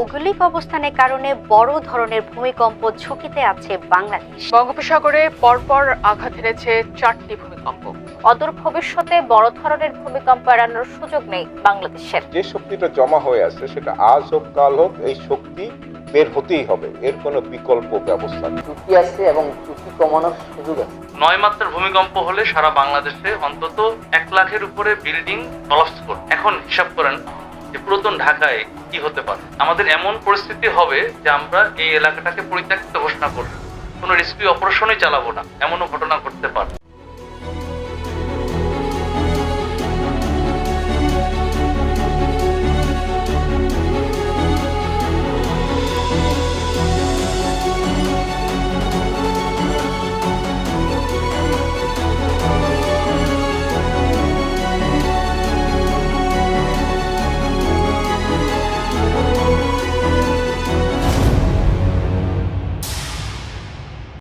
ভৌগোলিক অবস্থানের কারণে বড় ধরনের ভূমিকম্প ঝুঁকিতে আছে বাংলাদেশ। বঙ্গোপসাগরে পরপর আঘাত হেনেছে 4টি ভূমিকম্প। অদূর ভবিষ্যতে বড় ধরনের ভূমিকম্প এড়ানোর সুযোগ নেই বাংলাদেশের। যে শক্তিটা জমা হয়ে আছে সেটা আজ হোক কাল হোক এই শক্তি বের হতেই হবে, এর কোনো বিকল্প ব্যবস্থা নেই। ঝুঁকি আছে এবং ঝুঁকি কমানোর সুযোগ আছে। 9 মাত্রার ভূমিকম্প হলে সারা বাংলাদেশে অন্তত 1 লাখের উপরে বিল্ডিং কলাপস করবে। এখন হিসাব করেন যে পুরাতন ঢাকায় কি হতে পারে। আমাদের এমন পরিস্থিতি হবে যে আমরা এই এলাকাটাকে পরিত্যক্ত ঘোষণা করব, কোনো রেস্কিউ অপারেশনই চালাবো না, এমনও ঘটনা ঘটতে পারে।